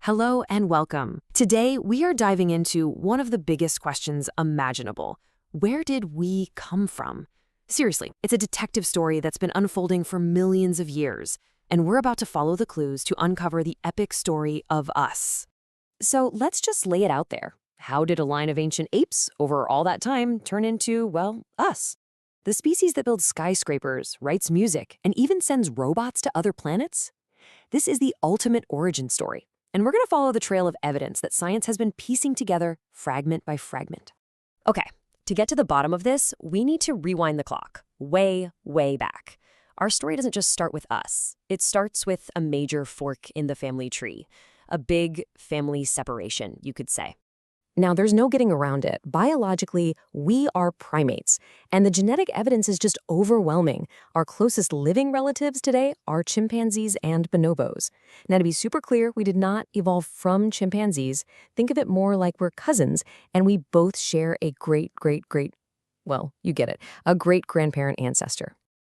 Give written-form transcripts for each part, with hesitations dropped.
Hello and welcome. Today, we are diving into one of the biggest questions imaginable. Where did we come from? Seriously, it's a detective story that's been unfolding for millions of years, and we're about to follow the clues to uncover the epic story of us. So let's just lay it out there. How did a line of ancient apes over all that time turn into, well, us? The species that builds skyscrapers, writes music, and even sends robots to other planets? This is the ultimate origin story. And we're going to follow the trail of evidence that science has been piecing together fragment by fragment. Okay, to get to the bottom of this, we need to rewind the clock, way, way back. Our story doesn't just start with us. It starts with a major fork in the family tree, a big family separation, you could say. Now, there's no getting around it. Biologically, we are primates, and the genetic evidence is just overwhelming. Our closest living relatives today are chimpanzees and bonobos. Now, to be super clear, we did not evolve from chimpanzees. Think of it more like we're cousins, and we both share a well, you get it, a great-grandparent ancestor.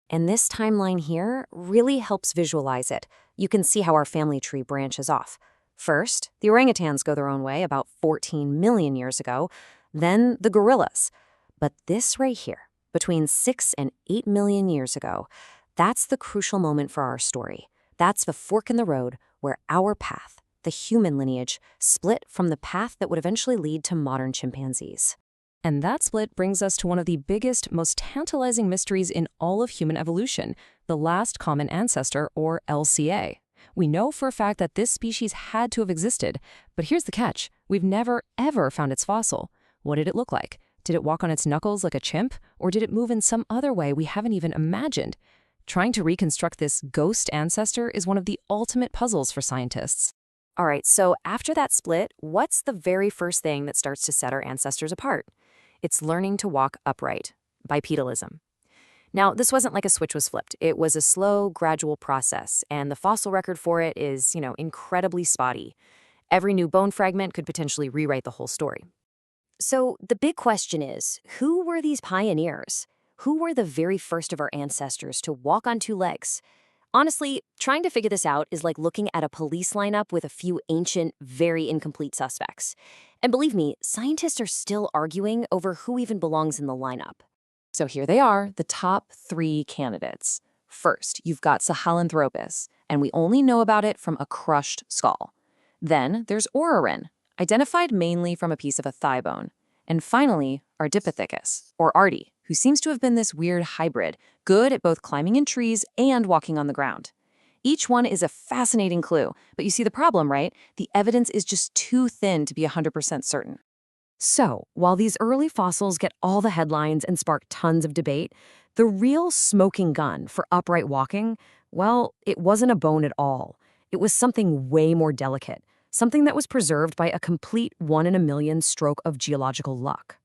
And this timeline here really helps visualize it. You can see how our family tree branches off. First, the orangutans go their own way about 14 million years ago, then the gorillas. But this right here, between 6 and 8 million years ago, that's the crucial moment for our story. That's the fork in the road where our path, the human lineage, split from the path that would eventually lead to modern chimpanzees. And that split brings us to one of the biggest, most tantalizing mysteries in all of human evolution, the last common ancestor, or LCA. We know for a fact that this species had to have existed, but here's the catch. We've never, ever found its fossil. What did it look like? Did it walk on its knuckles like a chimp, or did it move in some other way we haven't even imagined? Trying to reconstruct this ghost ancestor is one of the ultimate puzzles for scientists. All right, so after that split, what's the very first thing that starts to set our ancestors apart? It's learning to walk upright, bipedalism. Now, this wasn't like a switch was flipped. It was a slow, gradual process, and the fossil record for it is, incredibly spotty. Every new bone fragment could potentially rewrite the whole story. So the big question is, who were these pioneers? Who were the very first of our ancestors to walk on two legs? Honestly, trying to figure this out is like looking at a police lineup with a few ancient, very incomplete suspects. And believe me, scientists are still arguing over who even belongs in the lineup. So here they are, the top 3 candidates. First, you've got Sahelanthropus, and we only know about it from a crushed skull. Then there's Orrorin, identified mainly from a piece of a thigh bone. And finally, Ardipithecus, or Ardi, who seems to have been this weird hybrid, good at both climbing in trees and walking on the ground. Each one is a fascinating clue, but you see the problem, right? The evidence is just too thin to be 100% certain. So, while these early fossils get all the headlines and spark tons of debate, the real smoking gun for upright walking, well, it wasn't a bone at all. It was something way more delicate, something that was preserved by a complete 1 in a million stroke of geological luck.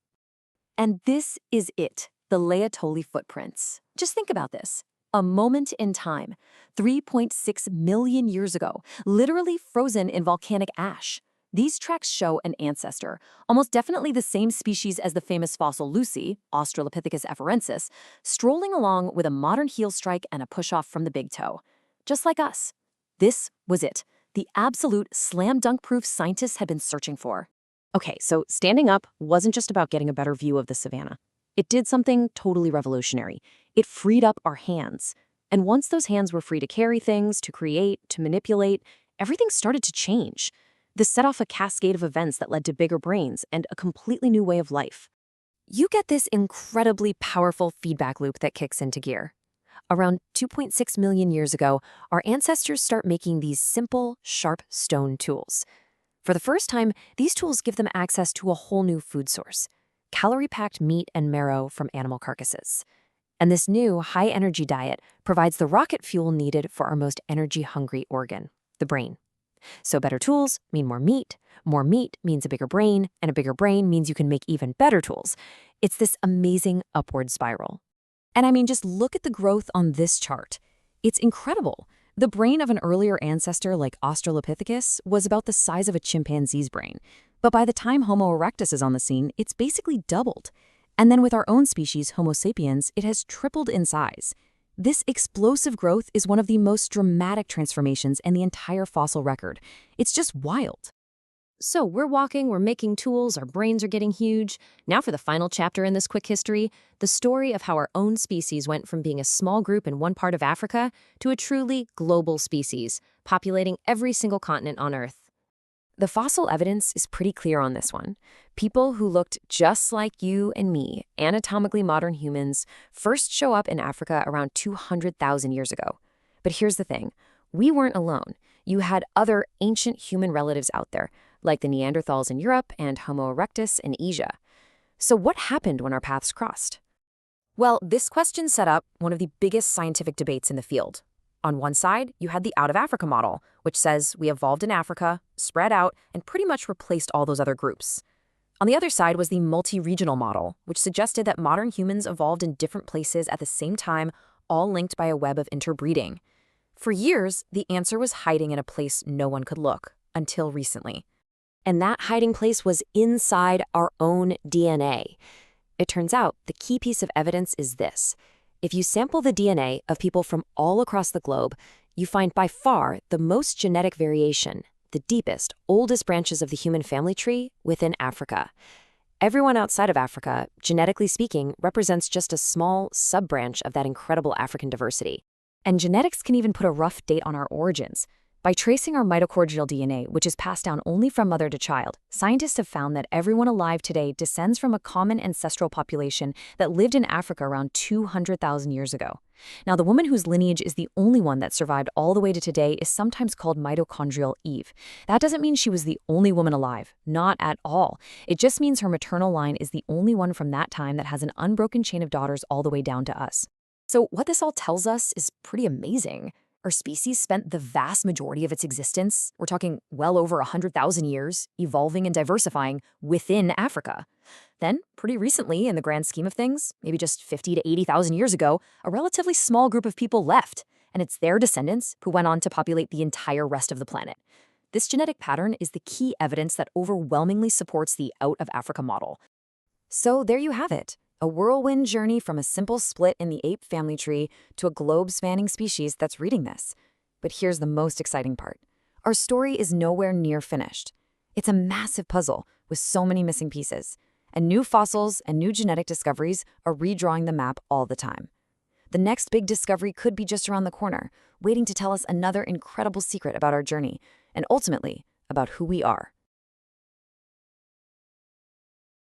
And this is it, the Laetoli footprints. Just think about this. A moment in time, 3.6 million years ago, literally frozen in volcanic ash. These tracks show an ancestor, almost definitely the same species as the famous fossil Lucy, Australopithecus afarensis, strolling along with a modern heel strike and a push-off from the big toe. Just like us. This was it, the absolute slam-dunk-proof scientists had been searching for. Okay, so standing up wasn't just about getting a better view of the savannah. It did something totally revolutionary. It freed up our hands. And once those hands were free to carry things, to create, to manipulate, everything started to change. This set off a cascade of events that led to bigger brains and a completely new way of life. You get this incredibly powerful feedback loop that kicks into gear. Around 2.6 million years ago, our ancestors start making these simple, sharp stone tools. For the first time, these tools give them access to a whole new food source, calorie-packed meat and marrow from animal carcasses. And this new, high-energy diet provides the rocket fuel needed for our most energy-hungry organ, the brain. So better tools mean more meat means a bigger brain, and a bigger brain means you can make even better tools. It's this amazing upward spiral. And I mean, just look at the growth on this chart. It's incredible. The brain of an earlier ancestor like Australopithecus was about the size of a chimpanzee's brain. But by the time Homo erectus is on the scene, it's basically doubled. And then with our own species, Homo sapiens, it has tripled in size. This explosive growth is one of the most dramatic transformations in the entire fossil record. It's just wild. So we're walking, we're making tools, our brains are getting huge. Now for the final chapter in this quick history, the story of how our own species went from being a small group in one part of Africa to a truly global species, populating every single continent on Earth. The fossil evidence is pretty clear on this one. People who looked just like you and me, anatomically modern humans, first show up in Africa around 200,000 years ago. But here's the thing. We weren't alone. You had other ancient human relatives out there, like the Neanderthals in Europe and Homo erectus in Asia. So what happened when our paths crossed? Well, this question set up one of the biggest scientific debates in the field. On one side, you had the Out of Africa model, which says we evolved in Africa, spread out, and pretty much replaced all those other groups. On the other side was the multi-regional model, which suggested that modern humans evolved in different places at the same time, all linked by a web of interbreeding. For years, the answer was hiding in a place no one could look, until recently. And that hiding place was inside our own DNA. It turns out the key piece of evidence is this. If you sample the DNA of people from all across the globe, you find by far the most genetic variation, the deepest, oldest branches of the human family tree within Africa. Everyone outside of Africa, genetically speaking, represents just a small sub-branch of that incredible African diversity. And genetics can even put a rough date on our origins. By tracing our mitochondrial DNA, which is passed down only from mother to child, scientists have found that everyone alive today descends from a common ancestral population that lived in Africa around 200,000 years ago. Now, the woman whose lineage is the only one that survived all the way to today is sometimes called mitochondrial Eve. That doesn't mean she was the only woman alive, not at all. It just means her maternal line is the only one from that time that has an unbroken chain of daughters all the way down to us. So what this all tells us is pretty amazing. Our species spent the vast majority of its existence, we're talking well over 100,000 years, evolving and diversifying within Africa. Then, pretty recently, in the grand scheme of things, maybe just 50 to 80,000 years ago, a relatively small group of people left, and it's their descendants who went on to populate the entire rest of the planet. This genetic pattern is the key evidence that overwhelmingly supports the Out of Africa model. So there you have it. A whirlwind journey from a simple split in the ape family tree to a globe-spanning species that's reading this. But here's the most exciting part. Our story is nowhere near finished. It's a massive puzzle with so many missing pieces. And new fossils and new genetic discoveries are redrawing the map all the time. The next big discovery could be just around the corner, waiting to tell us another incredible secret about our journey, and ultimately, about who we are.